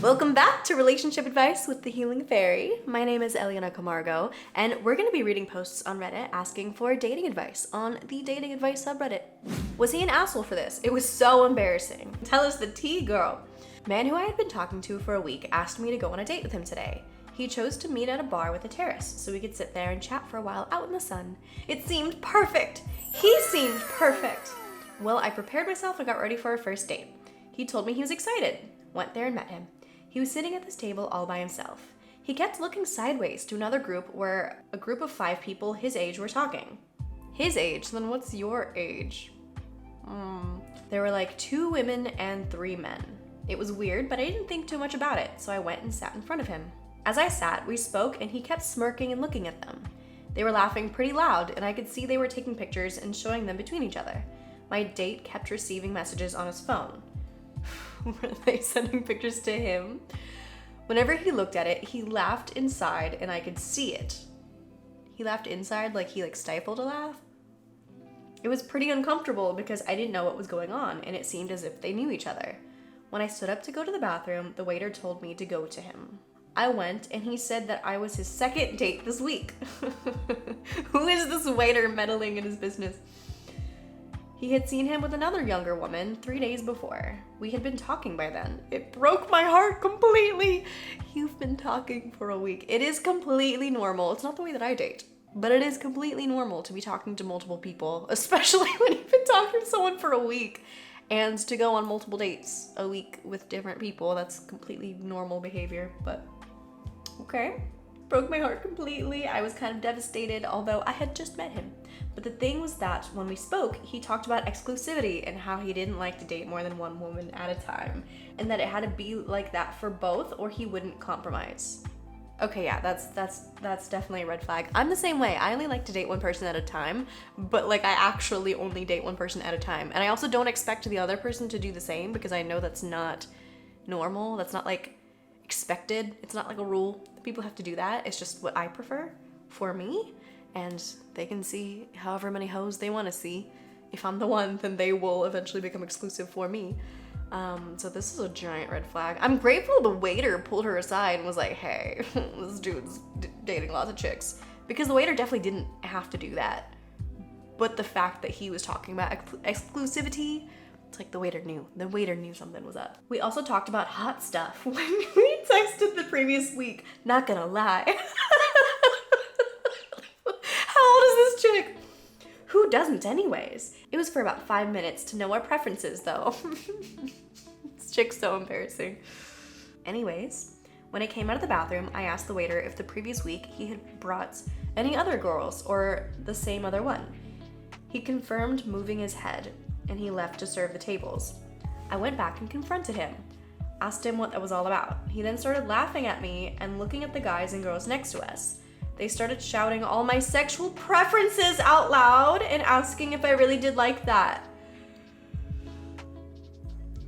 Welcome back to Relationship Advice with the Healing Fairy. My name is Eliana Camargo, and we're going to be reading posts on Reddit asking for dating advice on the dating advice subreddit. Was he an asshole for this? It was so embarrassing. Tell us the tea, girl. Man who I had been talking to for a week asked me to go on a date with him today. He chose to meet at a bar with a terrace so we could sit there and chat for a while out in the sun. It seemed perfect. He seemed perfect. Well, I prepared myself and got ready for our first date. He told me he was excited. Went there and met him. He was sitting at this table all by himself. He kept looking sideways to another group where a group of 5 people his age were talking. His age? Then what's your age? There were like 2 women and 3 men. It was weird, but I didn't think too much about it, so I went and sat in front of him. As I sat, we spoke and he kept smirking and looking at them. They were laughing pretty loud and I could see they were taking pictures and showing them between each other. My date kept receiving messages on his phone. Were they sending pictures to him? Whenever he looked at it, he laughed inside and I could see it. He laughed inside like he stifled a laugh. It was pretty uncomfortable because I didn't know what was going on and it seemed as if they knew each other. When I stood up to go to the bathroom, the waiter told me to go to him. I went and he said that I was his second date this week. Who is this waiter meddling in his business? He had seen him with another younger woman 3 days before. We had been talking by then. It broke my heart completely. You've been talking for a week. It is completely normal. It's not the way that I date, but it is completely normal to be talking to multiple people, especially when you've been talking to someone for a week and to go on multiple dates a week with different people. That's completely normal behavior, but okay. Broke my heart completely. I was kind of devastated, although I had just met him. But the thing was that when we spoke, he talked about exclusivity and how he didn't like to date more than one woman at a time, and that it had to be like that for both or he wouldn't compromise. Okay, yeah, that's definitely a red flag. I'm the same way. I only like to date one person at a time, but I actually only date one person at a time. And I also don't expect the other person to do the same because I know that's not normal. That's not expected. It's not a rule. People have to do that. It's just what I prefer for me. And they can see however many hoes they want to see. If I'm the one, then they will eventually become exclusive for me. So this is a giant red flag. I'm grateful the waiter pulled her aside and was like, hey, this dude's dating lots of chicks. Because the waiter definitely didn't have to do that. But the fact that he was talking about exclusivity, it's the waiter knew. The waiter knew something was up. We also talked about hot stuff when we texted the previous week. Not gonna lie. How old is this chick? Who doesn't anyways? It was for about 5 minutes to know our preferences though. This chick's so embarrassing. Anyways, when I came out of the bathroom, I asked the waiter if the previous week he had brought any other girls or the same other one. He confirmed, moving his head, and he left to serve the tables. I went back and confronted him, asked him what that was all about. He then started laughing at me and looking at the guys and girls next to us. They started shouting all my sexual preferences out loud and asking if I really did like that.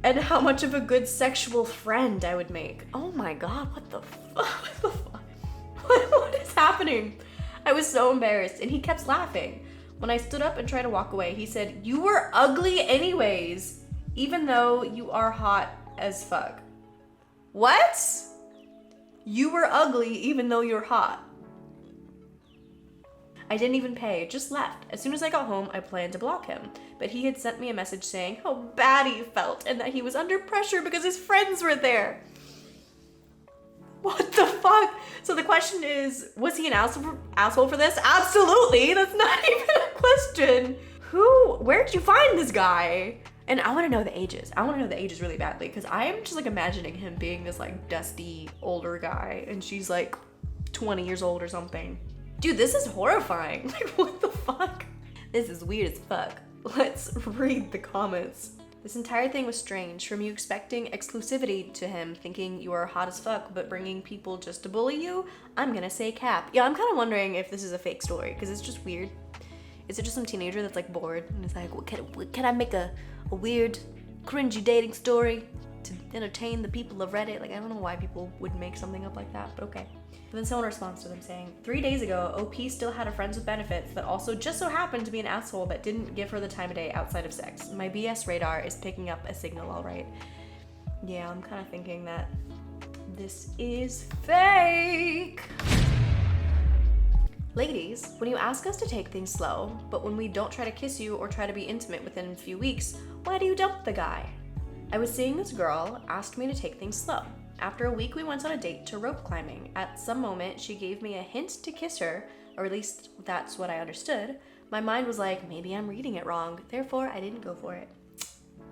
And how much of a good sexual friend I would make. Oh my god, what the fuck? What is happening? I was so embarrassed and he kept laughing. When I stood up and tried to walk away, he said, "You were ugly anyways, even though you are hot as fuck." What? You were ugly even though you're hot. I didn't even pay, just left. As soon as I got home, I planned to block him, but he had sent me a message saying how bad he felt and that he was under pressure because his friends were there. What the fuck? So the question is, was he an asshole for this? Absolutely, that's not even a question. Where'd you find this guy? And I wanna know the ages. I wanna know the ages really badly because I am just imagining him being this dusty older guy and she's 20 years old or something. Dude, this is horrifying. What the fuck? This is weird as fuck. Let's read the comments. This entire thing was strange, from you expecting exclusivity to him thinking you are hot as fuck, but bringing people just to bully you. I'm gonna say cap. Yeah, I'm kind of wondering if this is a fake story, because it's just weird. Is it just some teenager that's bored and is can I make a weird, cringy dating story to entertain the people of Reddit? I don't know why people would make something up like that, but okay. And then someone responds to them saying, 3 days ago, OP still had a friends with benefits that also just so happened to be an asshole that didn't give her the time of day outside of sex. My BS radar is picking up a signal all right. Yeah, I'm kind of thinking that This is fake. Ladies, when you ask us to take things slow, but when we don't try to kiss you or try to be intimate within a few weeks, why do you dump the guy? I was seeing this girl ask me to take things slow. After a week, we went on a date to rope climbing. At some moment, she gave me a hint to kiss her, or at least that's what I understood. My mind was like, maybe I'm reading it wrong, therefore I didn't go for it.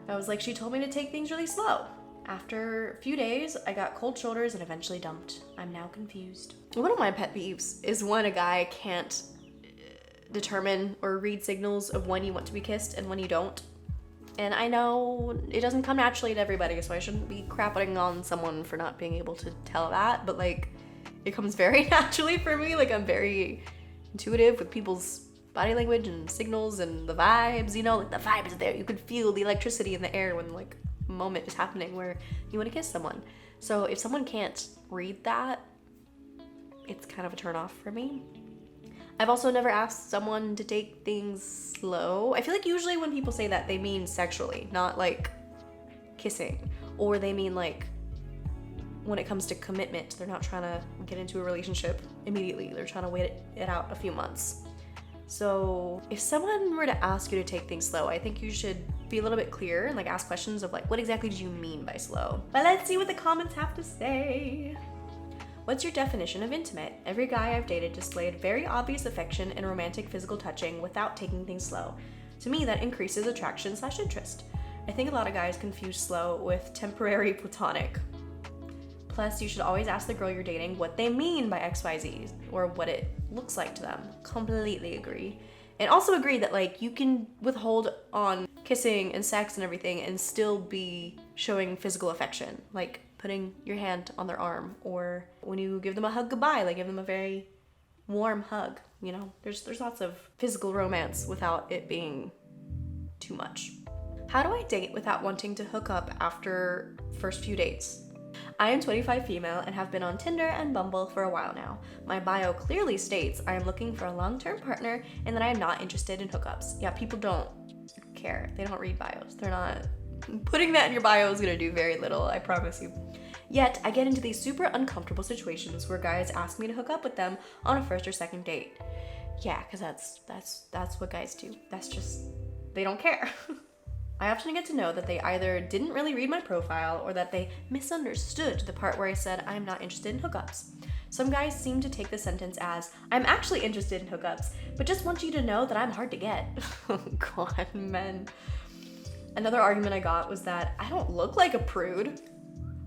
I was like, she told me to take things really slow. After a few days, I got cold shoulders and eventually dumped. I'm now confused. One of my pet peeves is when a guy can't determine or read signals of when you want to be kissed and when you don't. And I know it doesn't come naturally to everybody, so I shouldn't be crapping on someone for not being able to tell that, but like, it comes very naturally for me. Like, I'm very intuitive with people's body language and signals and the vibes, you know, like the vibe is there. You could feel the electricity in the air when like a moment is happening where you want to kiss someone. So if someone can't read that, it's kind of a turn off for me. I've also never asked someone to take things slow. I feel like usually when people say that, they mean sexually, not like kissing. Or they mean like when it comes to commitment, they're not trying to get into a relationship immediately. They're trying to wait it out a few months. So if someone were to ask you to take things slow, I think you should be a little bit clear and like ask questions of like, what exactly do you mean by slow? But let's see what the comments have to say. What's your definition of intimate? Every guy I've dated displayed very obvious affection and romantic physical touching without taking things slow. To me, that increases attraction/interest. I think a lot of guys confuse slow with temporary platonic. Plus, you should always ask the girl you're dating what they mean by XYZ or what it looks like to them. Completely agree. And also agree that like you can withhold on kissing and sex and everything and still be showing physical affection, like putting your hand on their arm, or when you give them a hug goodbye, like give them a very warm hug. You know, there's lots of physical romance without it being too much. How do I date without wanting to hook up after first few dates? I am 25 female and have been on Tinder and Bumble for a while now. My bio clearly states I am looking for a long-term partner and that I am not interested in hookups. Yeah, people don't care. They don't read bios. They're not... Putting that in your bio is gonna do very little, I promise you. Yet, I get into these super uncomfortable situations where guys ask me to hook up with them on a first or second date. Yeah, because that's what guys do. That's just... They don't care. I often get to know that they either didn't really read my profile or that they misunderstood the part where I said I'm not interested in hookups. Some guys seem to take the sentence as, I'm actually interested in hookups, but just want you to know that I'm hard to get. Oh God, men. Another argument I got was that I don't look like a prude.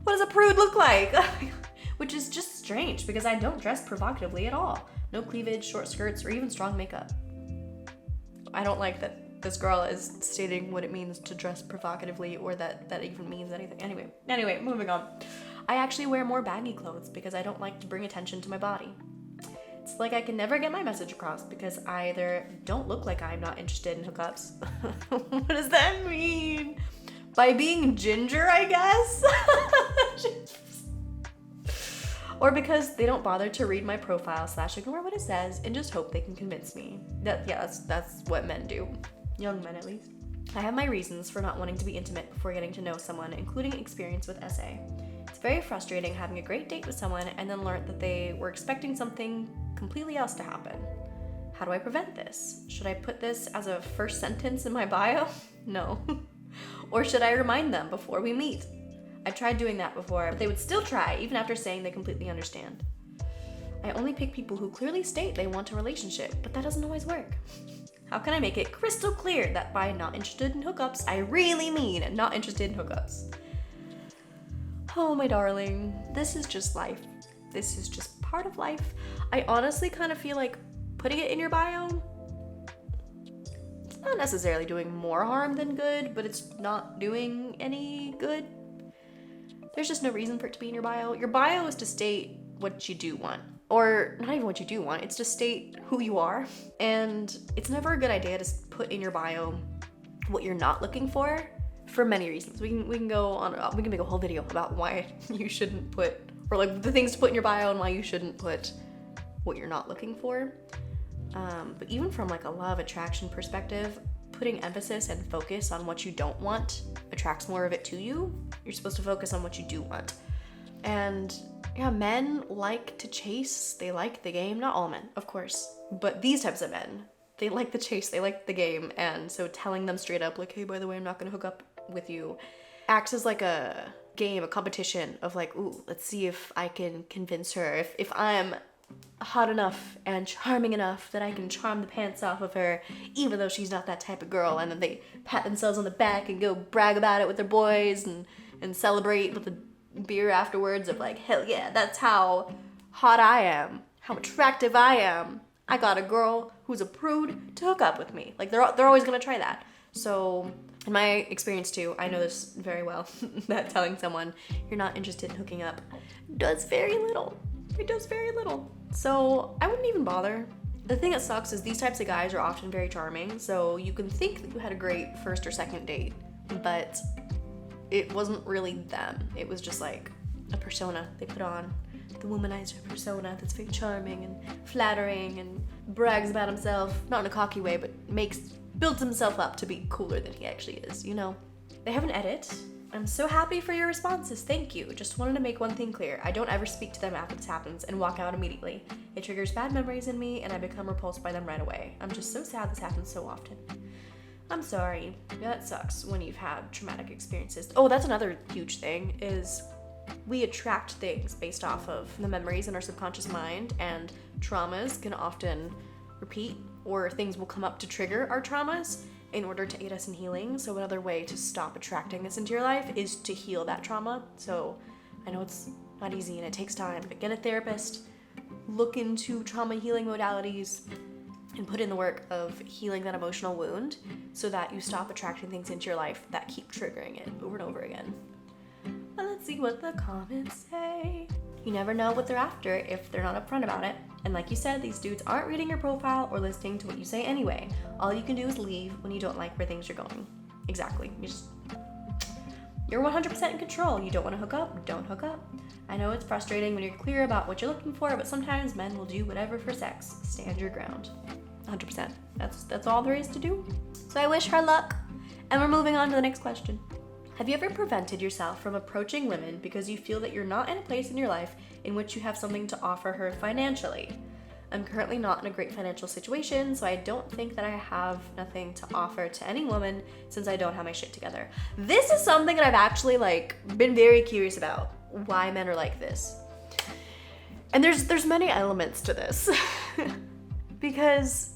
What does a prude look like? Which is just strange because I don't dress provocatively at all. No cleavage, short skirts, or even strong makeup. I don't like that this girl is stating what it means to dress provocatively or that even means anything. Anyway, moving on. I actually wear more baggy clothes because I don't like to bring attention to my body. It's like I can never get my message across because I either don't look like I'm not interested in hookups. What does that mean? By being ginger, I guess? Or because they don't bother to read my profile / ignore what it says and just hope they can convince me. That's what men do. Young men, at least. I have my reasons for not wanting to be intimate before getting to know someone, including experience with SA. It's very frustrating having a great date with someone and then learn that they were expecting something completely else to happen. How do I prevent this? Should I put this as a first sentence in my bio? No. Or should I remind them before we meet? I tried doing that before, but they would still try, even after saying they completely understand. I only pick people who clearly state they want a relationship, but that doesn't always work. How can I make it crystal clear that by not interested in hookups, I really mean not interested in hookups? Oh, my darling, this is just life. This is just part of life. I honestly kind of feel like putting it in your bio, it's not necessarily doing more harm than good, but it's not doing any good. There's just no reason for it to be in your bio. Your bio is to state what you do want. Or not even what you do want, it's to state who you are. And it's never a good idea to put in your bio what you're not looking for many reasons. We can go on, we can make a whole video about why you shouldn't put, or like the things to put in your bio and why you shouldn't put what you're not looking for. But even from like a law of attraction perspective, putting emphasis and focus on what you don't want attracts more of it to you. You're supposed to focus on what you do want. And yeah, men like to chase, they like the game. Not all men, of course, but these types of men, they like the chase, they like the game. And so telling them straight up, like, hey, by the way, I'm not gonna hook up with you, acts as like a game, a competition of like, ooh, let's see if I can convince her. If I'm hot enough and charming enough that I can charm the pants off of her, even though she's not that type of girl. And then they pat themselves on the back and go brag about it with their boys and celebrate with the beer afterwards of like, hell yeah, that's how hot I am, how attractive I am. I got a girl who's a prude to hook up with me. Like, they're always gonna try that. So in my experience too, I know this very well, that telling someone you're not interested in hooking up does very little. It does very little. So I wouldn't even bother. The thing that sucks is these types of guys are often very charming, so you can think that you had a great first or second date, but it wasn't really them. It was just like a persona they put on, the womanizer persona that's very charming and flattering and brags about himself, not in a cocky way, but builds himself up to be cooler than he actually is, you know? They have an edit. I'm so happy for your responses, thank you. Just wanted to make one thing clear. I don't ever speak to them after this happens and walk out immediately. It triggers bad memories in me and I become repulsed by them right away. I'm just so sad this happens so often. I'm sorry. Yeah, that sucks when you've had traumatic experiences. Oh, that's another huge thing, is we attract things based off of the memories in our subconscious mind, and traumas can often repeat, or things will come up to trigger our traumas in order to aid us in healing. So another way to stop attracting this into your life is to heal that trauma. So I know it's not easy and it takes time, but get a therapist, look into trauma healing modalities, and put in the work of healing that emotional wound so that you stop attracting things into your life that keep triggering it over and over again. But let's see what the comments say. You never know what they're after if they're not upfront about it. And like you said, these dudes aren't reading your profile or listening to what you say anyway. All you can do is leave when you don't like where things are going. Exactly. You're 100% in control. You don't want to hook up, don't hook up. I know it's frustrating when you're clear about what you're looking for, but sometimes men will do whatever for sex. Stand your ground. 100%. That's all there is to do. So I wish her luck. And we're moving on to the next question. Have you ever prevented yourself from approaching women because you feel that you're not in a place in your life in which you have something to offer her financially? I'm currently not in a great financial situation, so I don't think that I have nothing to offer to any woman since I don't have my shit together. This is something that I've actually been very curious about, why men are like this. And there's many elements to this. Because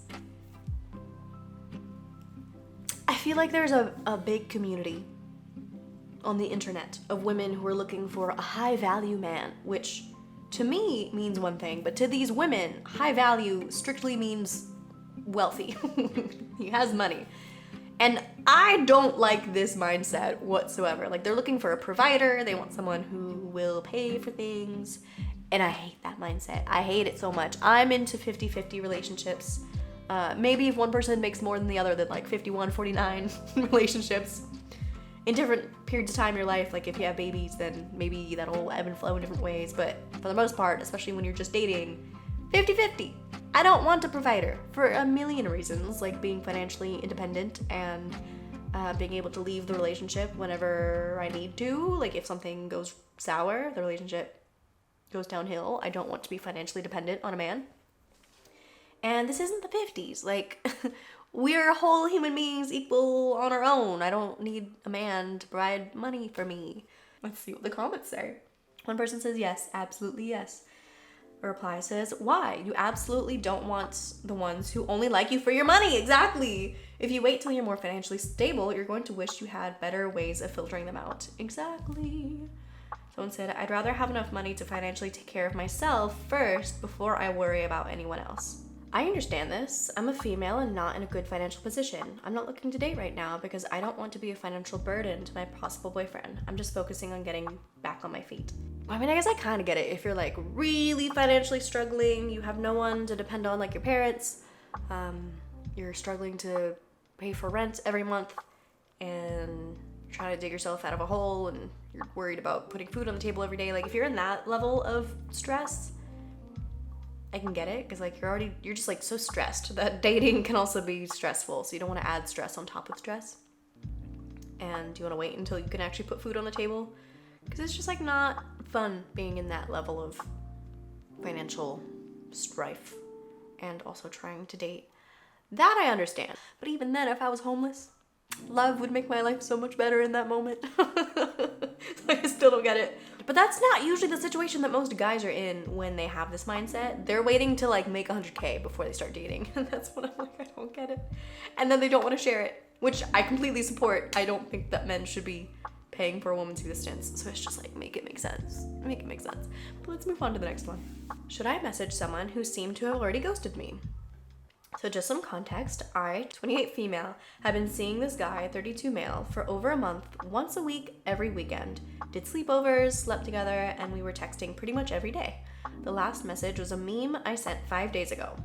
I feel like there's a big community on the internet of women who are looking for a high value man, which to me means one thing, but to these women, high value strictly means wealthy. He has money. And I don't like this mindset whatsoever. Like, they're looking for a provider, they want someone who will pay for things, and I hate that mindset. I hate it so much. I'm into 50-50 relationships. Maybe if one person makes more than the other, then 51-49 relationships. In different periods of time in your life, like if you have babies, then maybe that'll ebb and flow in different ways. But for the most part, especially when you're just dating, 50-50. I don't want a provider for a million reasons, like being financially independent and being able to leave the relationship whenever I need to. Like if something goes sour, the relationship goes downhill. I don't want to be financially dependent on a man. And this isn't the 50s. Like, we're whole human beings equal on our own. I don't need a man to provide money for me. Let's see what the comments say. One person says yes, absolutely yes. A reply says, why? You absolutely don't want the ones who only like you for your money. Exactly. If you wait till you're more financially stable, you're going to wish you had better ways of filtering them out. Exactly. Someone said, I'd rather have enough money to financially take care of myself first before I worry about anyone else. I understand this. I'm a female and not in a good financial position. I'm not looking to date right now because I don't want to be a financial burden to my possible boyfriend. I'm just focusing on getting back on my feet. I mean, I guess I kind of get it. If you're really financially struggling, you have no one to depend on, like your parents, you're struggling to pay for rent every month, and you're trying to dig yourself out of a hole, and you're worried about putting food on the table every day. Like if you're in that level of stress, I can get it, because you're just so stressed that dating can also be stressful, so you don't want to add stress on top of stress. And you want to wait until you can actually put food on the table, because it's just not fun being in that level of financial strife and also trying to date. That I understand. But even then, if I was homeless, love would make my life so much better in that moment. I still don't get it. But that's not usually the situation that most guys are in when they have this mindset. They're waiting to like make 100K before they start dating. And that's when I'm like, I don't get it. And then they don't want to share it, which I completely support. I don't think that men should be paying for a woman's existence. So it's just like, make it make sense. Make it make sense. But let's move on to the next one. Should I message someone who seemed to have already ghosted me? So just some context, I, 28 female, have been seeing this guy, 32 male, for over a month, once a week, every weekend. Did sleepovers, slept together, and we were texting pretty much every day. The last message was a meme I sent 5 days ago.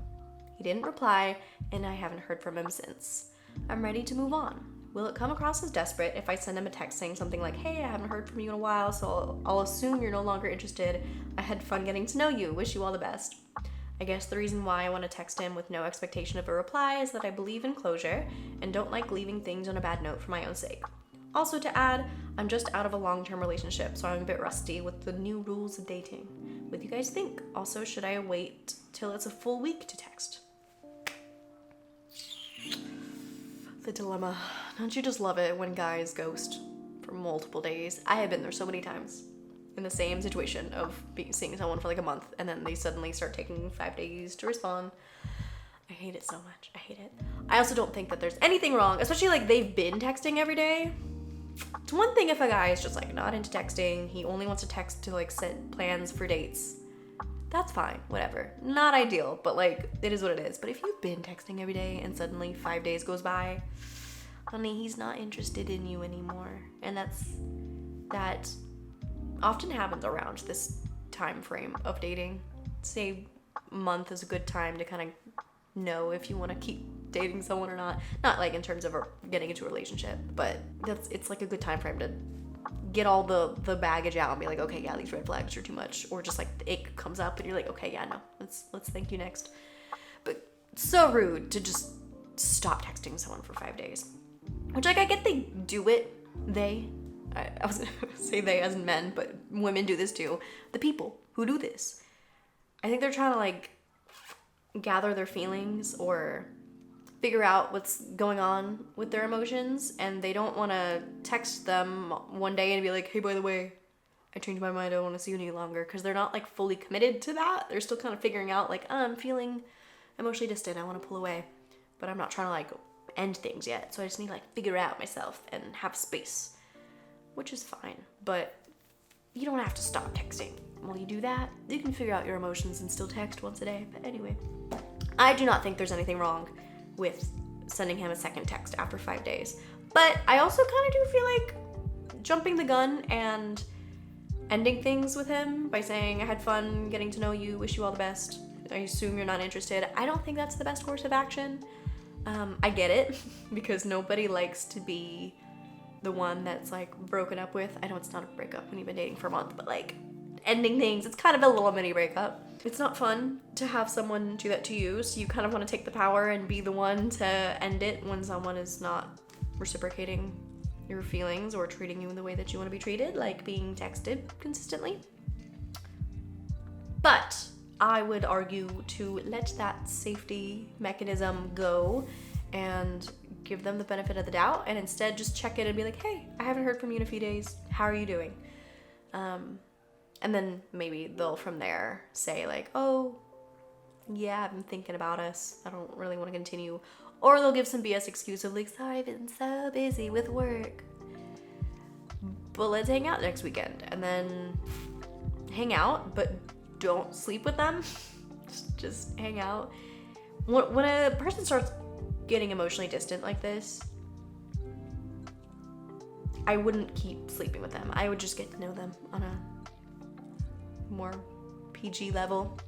He didn't reply, and I haven't heard from him since. I'm ready to move on. Will it come across as desperate if I send him a text saying something like, hey, I haven't heard from you in a while, so I'll assume you're no longer interested. I had fun getting to know you. Wish you all the best. I guess the reason why I want to text him with no expectation of a reply is that I believe in closure and don't like leaving things on a bad note for my own sake. Also to add, I'm just out of a long-term relationship, so I'm a bit rusty with the new rules of dating. What do you guys think? Also, should I wait till it's a full week to text? The dilemma. Don't you just love it when guys ghost for multiple days? I have been there so many times. In the same situation of seeing someone for like a month and then they suddenly start taking 5 days to respond. I hate it so much. I hate it. I also don't think that there's anything wrong, especially like they've been texting every day. It's one thing if a guy is just like not into texting, he only wants to text to like set plans for dates. That's fine, whatever. Not ideal, but like it is what it is. But if you've been texting every day and suddenly 5 days goes by, honey, he's not interested in you anymore. And that often happens around this time frame of dating. Say a month is a good time to kind of know if you want to keep dating someone or not. Not like in terms of getting into a relationship, but it's like a good time frame to get all the baggage out and be like, okay, yeah, these red flags are too much, or just like the ick comes up and you're like, okay, yeah, no, let's thank you next. But so rude to just stop texting someone for 5 days. Which like I get they do it, I was gonna say they as in men, but women do this too. The people who do this, I think they're trying to like gather their feelings or figure out what's going on with their emotions, and they don't want to text them one day and be like, hey, by the way, I changed my mind, I don't want to see you any longer, because they're not like fully committed to that. They're still kind of figuring out like, oh, I'm feeling emotionally distant, I want to pull away, but I'm not trying to like end things yet, so I just need to like figure out myself and have space. Which is fine, but you don't have to stop texting. While you do that, you can figure out your emotions and still text once a day. But anyway, I do not think there's anything wrong with sending him a second text after 5 days. But I also kind of do feel like jumping the gun and ending things with him by saying, I had fun getting to know you, wish you all the best, I assume you're not interested. I don't think that's the best course of action. I get it, because nobody likes to be the one that's like broken up with. I know it's not a breakup when you've been dating for a month, but like ending things, it's kind of a little mini breakup. It's not fun to have someone do that to you, so you kind of want to take the power and be the one to end it when someone is not reciprocating your feelings or treating you in the way that you want to be treated, like being texted consistently. But I would argue to let that safety mechanism go and give them the benefit of the doubt, and instead just check in and be like, hey, I haven't heard from you in a few days, how are you doing? And then maybe they'll from there say like, oh yeah, I've been thinking about us, I don't really want to continue. Or they'll give some BS excuse of like, sorry, I've been so busy with work, but let's hang out next weekend. And then hang out, but don't sleep with them. just hang out. When a person starts getting emotionally distant like this, I wouldn't keep sleeping with them. I would just get to know them on a more PG level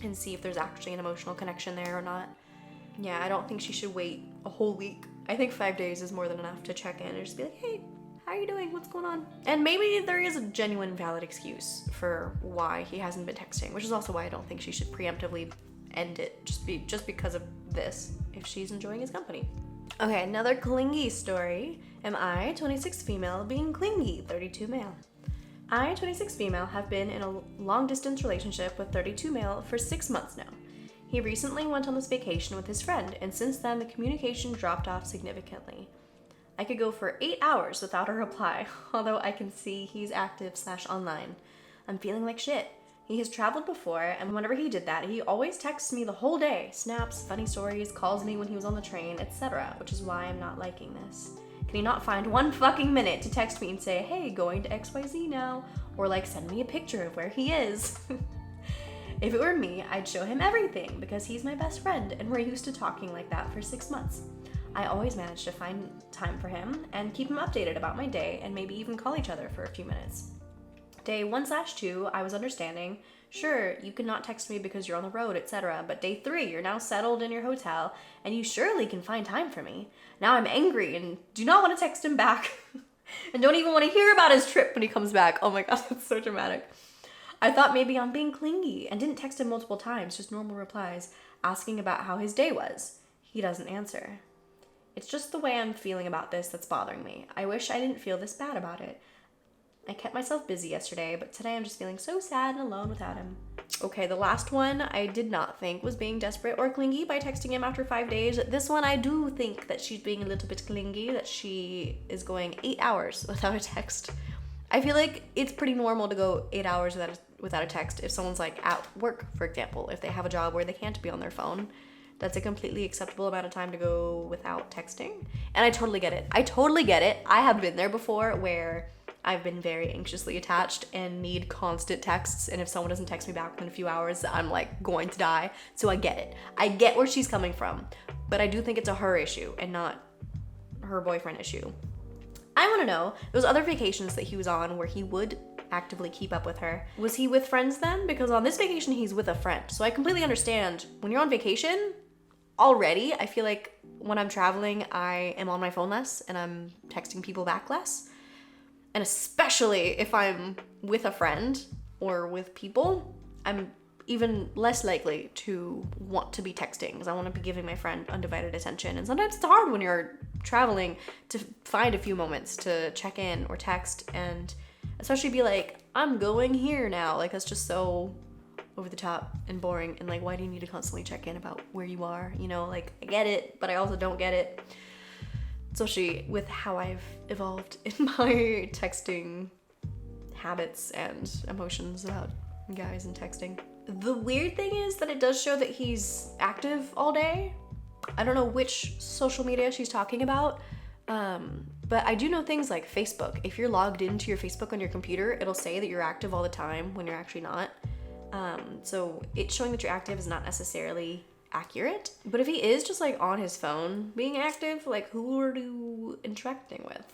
and see if there's actually an emotional connection there or not. Yeah, I don't think she should wait a whole week. I think 5 days is more than enough to check in and just be like, hey, how are you doing? What's going on? And maybe there is a genuine valid excuse for why he hasn't been texting, which is also why I don't think she should preemptively end it just because of this, if she's enjoying his company. Okay, another clingy story. Am I, 26 female, being clingy, 32 male? I, 26 female, have been in a long-distance relationship with 32 male for 6 months now. He recently went on this vacation with his friend, and since then the communication dropped off significantly. I could go for 8 hours without a reply, although I can see he's active/online. I'm feeling like shit. He has traveled before, and whenever he did that, he always texts me the whole day. Snaps, funny stories, calls me when he was on the train, etc., which is why I'm not liking this. Can he not find one fucking minute to text me and say, hey, going to XYZ now? Or like send me a picture of where he is? If it were me, I'd show him everything because he's my best friend and we're used to talking like that for 6 months. I always manage to find time for him and keep him updated about my day and maybe even call each other for a few minutes. Day 1/2, I was understanding. Sure, you cannot text me because you're on the road, etc. But day 3, you're now settled in your hotel and you surely can find time for me. Now I'm angry and do not want to text him back and don't even want to hear about his trip when he comes back. Oh my god, that's so dramatic. I thought maybe I'm being clingy and didn't text him multiple times, just normal replies, asking about how his day was. He doesn't answer. It's just the way I'm feeling about this that's bothering me. I wish I didn't feel this bad about it. I kept myself busy yesterday, but today I'm just feeling so sad and alone without him. Okay, the last one I did not think was being desperate or clingy by texting him after 5 days. This one I do think that she's being a little bit clingy, that she is going 8 hours without a text. I feel like it's pretty normal to go 8 hours without a text if someone's like at work, for example, if they have a job where they can't be on their phone. That's a completely acceptable amount of time to go without texting. And I totally get it. I have been there before where I've been very anxiously attached and need constant texts. And if someone doesn't text me back within a few hours, I'm like going to die. So I get it. I get where she's coming from. But I do think it's a her issue and not her boyfriend issue. I want to know, those other vacations that he was on where he would actively keep up with her, was he with friends then? Because on this vacation, he's with a friend. So I completely understand when you're on vacation, already, I feel like when I'm traveling, I am on my phone less and I'm texting people back less. And especially if I'm with a friend or with people, I'm even less likely to want to be texting because I want to be giving my friend undivided attention. And sometimes it's hard when you're traveling to find a few moments to check in or text and especially be like, I'm going here now. Like, that's just so over the top and boring. And like, why do you need to constantly check in about where you are? You know, like, I get it, but I also don't get it. Especially with how I've evolved in my texting habits and emotions about guys and texting. The weird thing is that it does show that he's active all day. I don't know which social media she's talking about, but I do know things like Facebook. If you're logged into your Facebook on your computer, it'll say that you're active all the time when you're actually not. So it's showing that you're active is not necessarily accurate. But if he is just like on his phone being active, like who are you interacting with?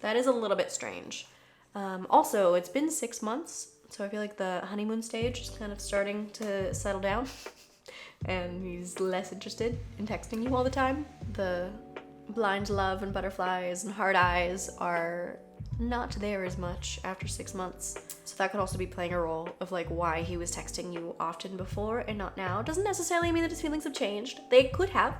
That is a little bit strange. Also, it's been 6 months, so I feel like the honeymoon stage is kind of starting to settle down and he's less interested in texting you all the time. The blind love and butterflies and hard eyes are not there as much after 6 months. So that could also be playing a role of like why he was texting you often before and not now. Doesn't necessarily mean that his feelings have changed. They could have,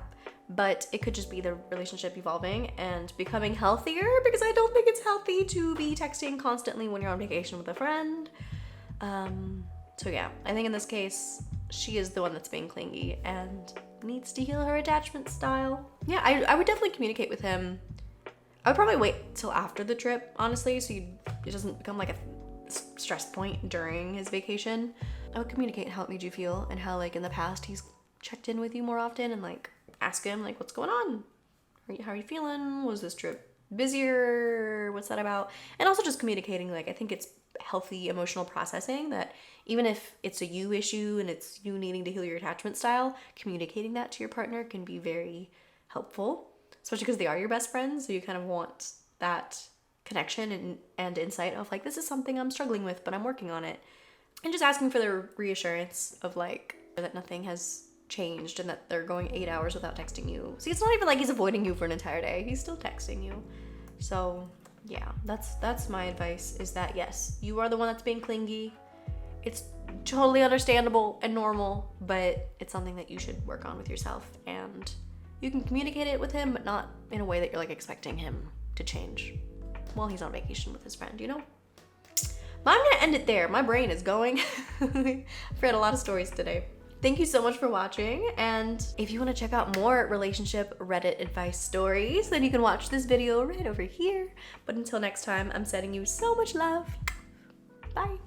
but it could just be the relationship evolving and becoming healthier, because I don't think it's healthy to be texting constantly when you're on vacation with a friend. So yeah, I think in this case, she is the one that's being clingy and needs to heal her attachment style. Yeah, I would definitely communicate with him. I would probably wait till after the trip, honestly, so it doesn't become like a stress point during his vacation. I would communicate how it made you feel and how like in the past he's checked in with you more often and like ask him like, what's going on? How are you feeling? Was this trip busier? What's that about? And also just communicating, like I think it's healthy emotional processing that even if it's a you issue and it's you needing to heal your attachment style, communicating that to your partner can be very helpful, especially because they are your best friends. So you kind of want that connection and insight of like, this is something I'm struggling with, but I'm working on it. And just asking for the reassurance of like that nothing has changed and that they're going 8 hours without texting you. See, it's not even like he's avoiding you for an entire day. He's still texting you. So yeah, that's my advice, is that yes, you are the one that's being clingy. It's totally understandable and normal, but it's something that you should work on with yourself, and you can communicate it with him, but not in a way that you're like expecting him to change while he's on vacation with his friend, you know? But I'm gonna end it there. My brain is going. I've read a lot of stories today. Thank you so much for watching, and if you want to check out more relationship Reddit advice stories, then you can watch this video right over here. But until next time, I'm sending you so much love. Bye.